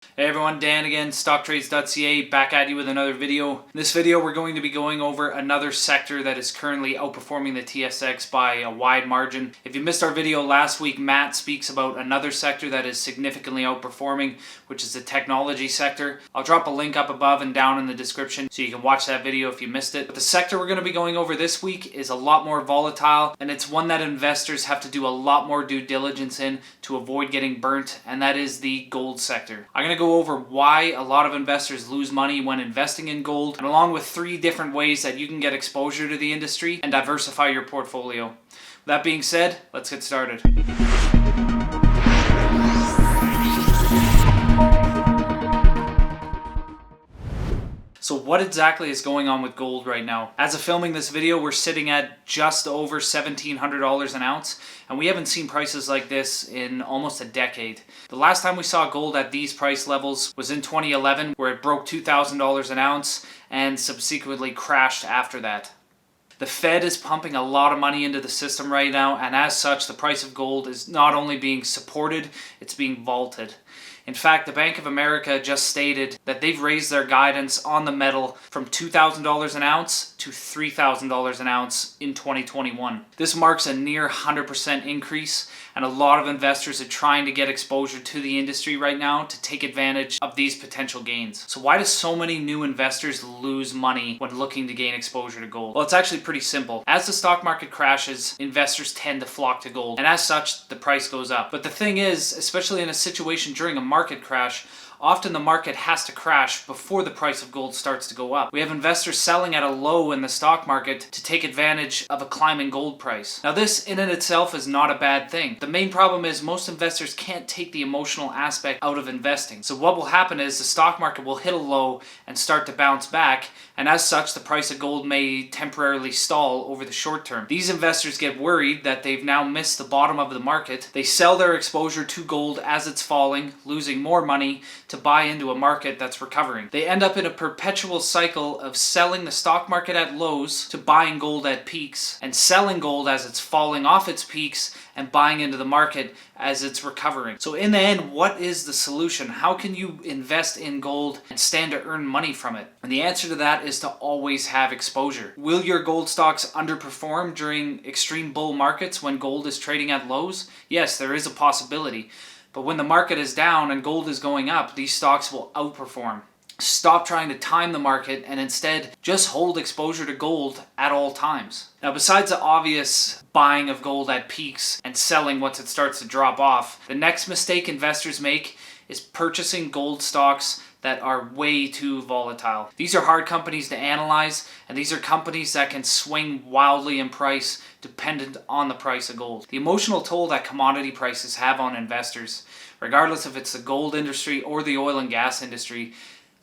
Hey everyone, Dan again, stocktrades.ca, back at you with another video. In this video we're going to be going over another sector that is currently outperforming the TSX by a wide margin. If you missed our video last week, Matt speaks about another sector that is significantly outperforming, which is the technology sector. I'll drop a link up above and down in the description so you can watch that video if you missed it. But the sector we're going to be going over this week is a lot more volatile, and it's one that investors have to do a lot more due diligence in to avoid getting burnt, and that is the gold sector. I'm going to go over why a lot of investors lose money when investing in gold, and along with 3 different ways that you can get exposure to the industry and diversify your portfolio. With that being said, let's get started. So what exactly is going on with gold right now? As of filming this video, we're sitting at just over $1,700 an ounce, and we haven't seen prices like this in almost a decade. The last time we saw gold at these price levels was in 2011, where it broke $2,000 an ounce and subsequently crashed after that. The Fed is pumping a lot of money into the system right now, and as such, the price of gold is not only being supported, it's being vaulted. In fact, the Bank of America just stated that they've raised their guidance on the metal from $2,000 an ounce to $3,000 an ounce in 2021. This marks a near 100% increase, and a lot of investors are trying to get exposure to the industry right now to take advantage of these potential gains. So why do so many new investors lose money when looking to gain exposure to gold? Well, it's actually pretty simple. As the stock market crashes, investors tend to flock to gold, and as such, the price goes up. But the thing is, especially in a situation during a market crash, often the market has to crash before the price of gold starts to go up. We have investors selling at a low in the stock market to take advantage of a climbing gold price. Now this in and itself is not a bad thing. The main problem is most investors can't take the emotional aspect out of investing. So what will happen is the stock market will hit a low and start to bounce back, and as such the price of gold may temporarily stall over the short term. These investors get worried that they've now missed the bottom of the market. They sell their exposure to gold as it's falling, losing more money to buy into a market that's recovering. They end up in a perpetual cycle of selling the stock market at lows to buying gold at peaks, and selling gold as it's falling off its peaks and buying into the market as it's recovering. So in the end, what is the solution? How can you invest in gold and stand to earn money from it? And the answer to that is to always have exposure. Will your gold stocks underperform during extreme bull markets when gold is trading at lows? Yes, there is a possibility. But when the market is down and gold is going up, these stocks will outperform. Stop trying to time the market and instead just hold exposure to gold at all times. Now, besides the obvious buying of gold at peaks and selling once it starts to drop off, the next mistake investors make is purchasing gold stocks that are way too volatile. These are hard companies to analyze, and these are companies that can swing wildly in price dependent on the price of gold. The emotional toll that commodity prices have on investors, regardless if it's the gold industry or the oil and gas industry,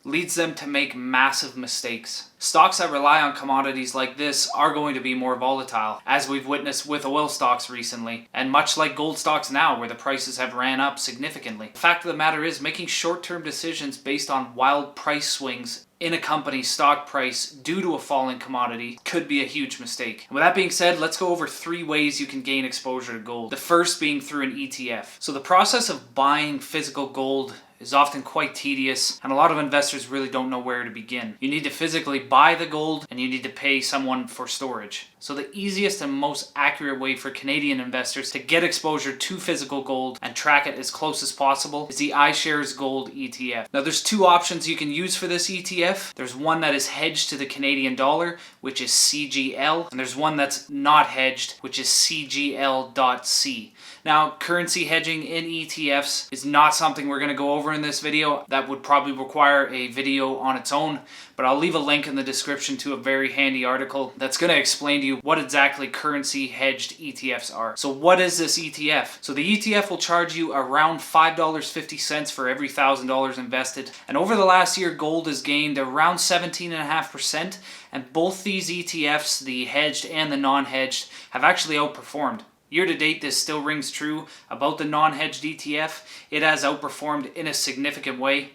leads them to make massive mistakes. Stocks that rely on commodities like this are going to be more volatile, as we've witnessed with oil stocks recently, and much like gold stocks now, where the prices have ran up significantly. The fact of the matter is, making short-term decisions based on wild price swings in a company's stock price due to a falling commodity could be a huge mistake. And with that being said, let's go over 3 ways you can gain exposure to gold. The first being through an ETF. So the process of buying physical gold is often quite tedious, and a lot of investors really don't know where to begin. You need to physically buy the gold, and you need to pay someone for storage. So the easiest and most accurate way for Canadian investors to get exposure to physical gold and track it as close as possible is the iShares Gold ETF. Now there's 2 options you can use for this ETF. There's one that is hedged to the Canadian dollar, which is CGL, and there's one that's not hedged, which is CGL.C. Now, currency hedging in ETFs is not something we're going to go over in this video. That would probably require a video on its own, but I'll leave a link in the description to a very handy article that's going to explain to you what exactly currency hedged ETFs are. So what is this ETF? So the ETF will charge you around $5.50 for every $1,000 invested, and over the last year gold has gained around 17.5%, and both these ETFs, the hedged and the non-hedged, have actually outperformed. Year to date, this still rings true about the non-hedged ETF. It has outperformed in a significant way.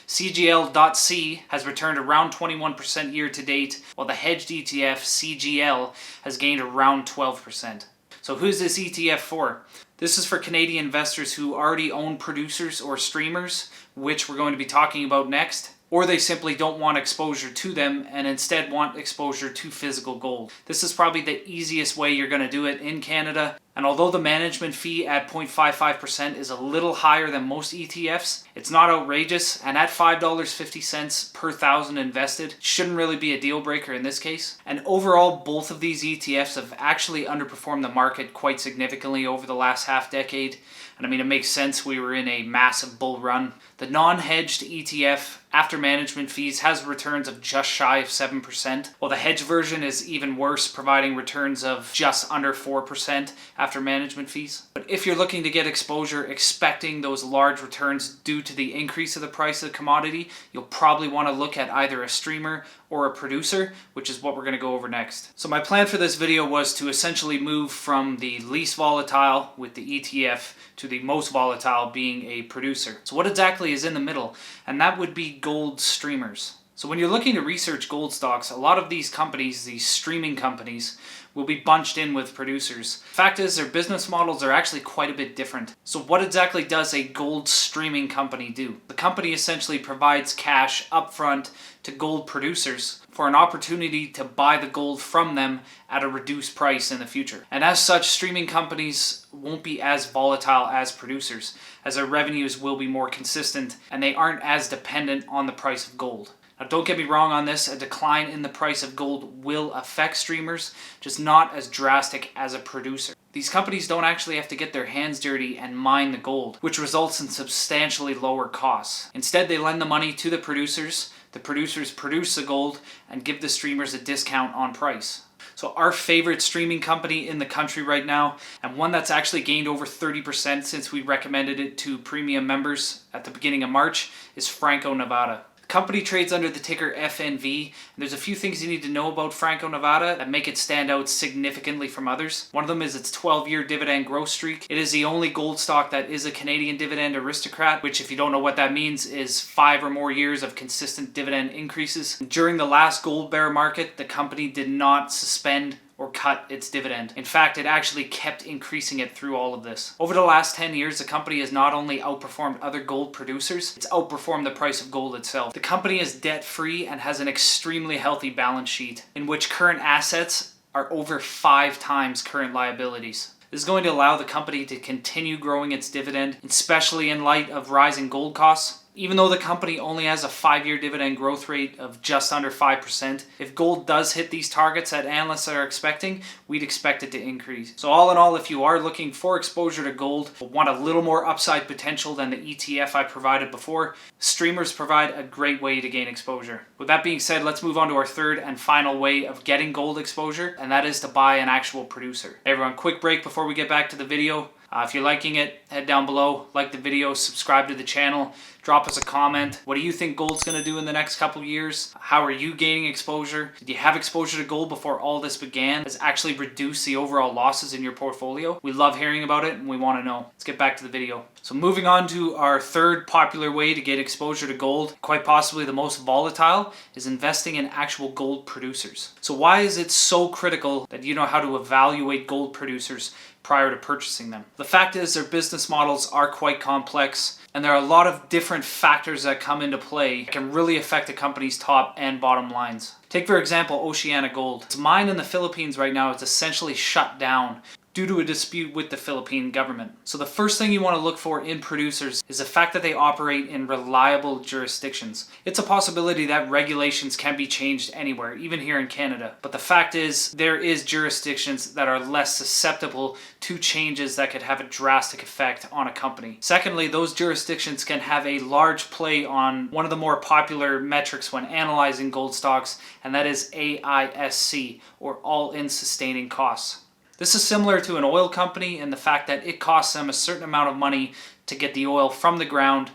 CGL.C has returned around 21% year to date, while the hedged ETF, CGL, has gained around 12%. So who's this ETF for? This is for Canadian investors who already own producers or streamers, which we're going to be talking about next, or they simply don't want exposure to them and instead want exposure to physical gold. This is probably the easiest way you're going to do it in Canada. And although the management fee at 0.55% is a little higher than most ETFs, it's not outrageous, and at $5.50 per thousand invested, shouldn't really be a deal breaker in this case. And overall, both of these ETFs have actually underperformed the market quite significantly over the last half decade. And I mean, it makes sense, we were in a massive bull run. The non-hedged ETF, after management fees, has returns of just shy of 7%, while the hedged version is even worse, providing returns of just under 4% after management fees. But if you're looking to get exposure expecting those large returns due to the increase of the price of the commodity, you'll probably want to look at either a streamer or a producer, which is what we're going to go over next. So my plan for this video was to essentially move from the least volatile with the ETF to the most volatile being a producer. So what exactly is in the middle? And that would be gold streamers. So when you're looking to research gold stocks, a lot of these companies, these streaming companies, will be bunched in with producers. Fact is, their business models are actually quite a bit different. So what exactly does a gold streaming company do? The company essentially provides cash upfront to gold producers for an opportunity to buy the gold from them at a reduced price in the future. And as such, streaming companies won't be as volatile as producers, as their revenues will be more consistent and they aren't as dependent on the price of gold. Now, don't get me wrong on this, a decline in the price of gold will affect streamers, just not as drastic as a producer. These companies don't actually have to get their hands dirty and mine the gold, which results in substantially lower costs. Instead, they lend the money to the producers produce the gold and give the streamers a discount on price. So our favorite streaming company in the country right now, and one that's actually gained over 30% since we recommended it to premium members at the beginning of March, is Franco-Nevada. The company trades under the ticker FNV, and there's a few things you need to know about Franco-Nevada that make it stand out significantly from others. One of them is its 12-year dividend growth streak. It is the only gold stock that is a Canadian dividend aristocrat, which, if you don't know what that means, is 5 or more years of consistent dividend increases. During the last gold bear market, the company did not suspend or cut its dividend. In fact, it actually kept increasing it through all of this. Over the last 10 years, the company has not only outperformed other gold producers, it's outperformed the price of gold itself. The company is debt-free and has an extremely healthy balance sheet, in which current assets are over 5 times current liabilities. This is going to allow the company to continue growing its dividend, especially in light of rising gold costs. Even though the company only has a 5-year dividend growth rate of just under 5%, if gold does hit these targets that analysts are expecting, we'd expect it to increase. So all in all, if you are looking for exposure to gold, but want a little more upside potential than the ETF I provided before, streamers provide a great way to gain exposure. With that being said, let's move on to our third and final way of getting gold exposure, and that is to buy an actual producer. Hey everyone, quick break before we get back to the video. If you're liking it, head down below, like the video, subscribe to the channel, drop us a comment. What do you think gold's going to do in the next couple years? How are you gaining exposure? Did you have exposure to gold before all this began? Has actually reduced the overall losses in your portfolio? We love hearing about it and we want to know. Let's get back to the video. So moving on to our third popular way to get exposure to gold, quite possibly the most volatile, is investing in actual gold producers. So why is it so critical that you know how to evaluate gold producers prior to purchasing them? The fact is, their business models are quite complex, and there are a lot of different factors that come into play that can really affect a company's top and bottom lines. Take for example Oceana Gold. Its mine in the Philippines right now is essentially shut down due to a dispute with the Philippine government. So the first thing you want to look for in producers is the fact that they operate in reliable jurisdictions. It's a possibility that regulations can be changed anywhere, even here in Canada. But the fact is, there is jurisdictions that are less susceptible to changes that could have a drastic effect on a company. Secondly, those jurisdictions can have a large play on one of the more popular metrics when analyzing gold stocks, and that is AISC, or all-in sustaining costs. This is similar to an oil company in the fact that it costs them a certain amount of money to get the oil from the ground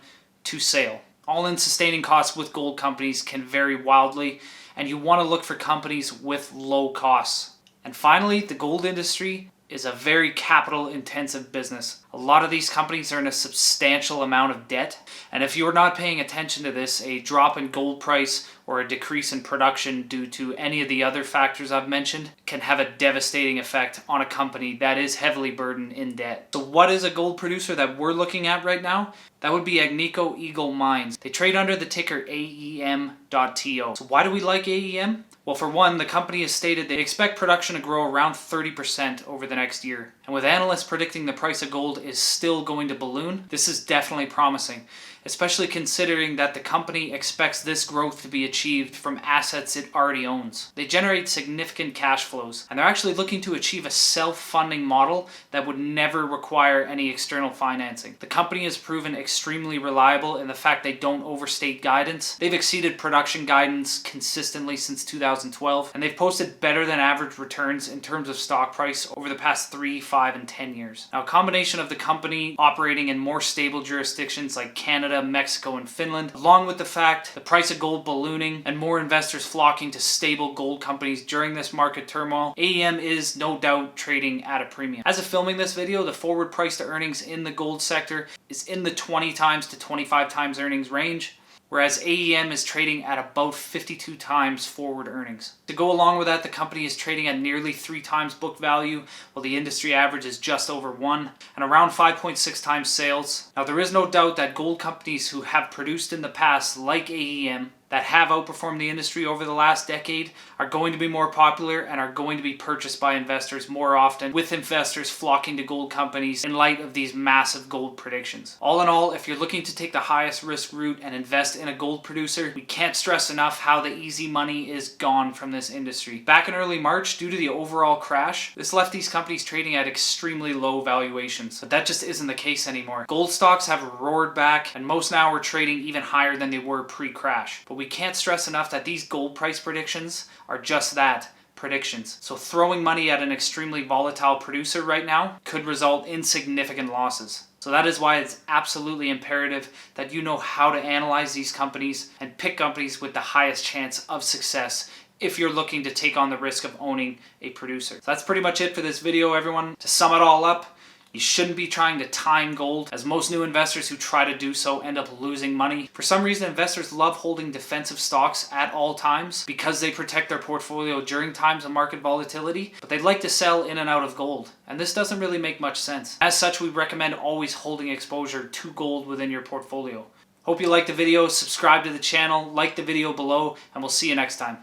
to sale. All-in sustaining costs with gold companies can vary wildly, and you want to look for companies with low costs. And finally, the gold industry is a very capital intensive business. A lot of these companies are in a substantial amount of debt, and if you're not paying attention to this, a drop in gold price or a decrease in production due to any of the other factors I've mentioned can have a devastating effect on a company that is heavily burdened in debt. So what is a gold producer that we're looking at right now? That would be Agnico Eagle Mines. They trade under the ticker AEM.TO. So why do we like AEM? Well, for one, the company has stated they expect production to grow around 30% over the next year. And with analysts predicting the price of gold is still going to balloon, this is definitely promising, especially considering that the company expects this growth to be achieved from assets it already owns. They generate significant cash flows, and they're actually looking to achieve a self-funding model that would never require any external financing. The company has proven extremely reliable in the fact they don't overstate guidance. They've exceeded production guidance consistently since 2012, and they've posted better than average returns in terms of stock price over the past 3, 5, and 10 years. Now, a combination of the company operating in more stable jurisdictions like Canada, Mexico, and Finland, along with the fact the price of gold ballooning and more investors flocking to stable gold companies during this market turmoil, AEM is no doubt trading at a premium. As of filming this video, the forward price to earnings in the gold sector is in the 20 times to 25 times earnings range, whereas AEM is trading at about 52 times forward earnings. To go along with that, the company is trading at nearly 3 times book value, while the industry average is just over 1, and around 5.6 times sales. Now, there is no doubt that gold companies who have produced in the past, like AEM, that have outperformed the industry over the last decade are going to be more popular and are going to be purchased by investors more often, with investors flocking to gold companies in light of these massive gold predictions. All in all, if you're looking to take the highest risk route and invest in a gold producer, we can't stress enough how the easy money is gone from this industry. Back in early March, due to the overall crash, this left these companies trading at extremely low valuations. But that just isn't the case anymore. Gold stocks have roared back, and most now are trading even higher than they were pre-crash. But we can't stress enough that these gold price predictions are just that, predictions. So throwing money at an extremely volatile producer right now could result in significant losses. So that is why it's absolutely imperative that you know how to analyze these companies and pick companies with the highest chance of success if you're looking to take on the risk of owning a producer. So that's pretty much it for this video, everyone. To sum it all up, you shouldn't be trying to time gold, as most new investors who try to do so end up losing money. For some reason, investors love holding defensive stocks at all times because they protect their portfolio during times of market volatility, but they'd like to sell in and out of gold, and this doesn't really make much sense. As such, we recommend always holding exposure to gold within your portfolio. Hope you liked the video, subscribe to the channel, like the video below, and we'll see you next time.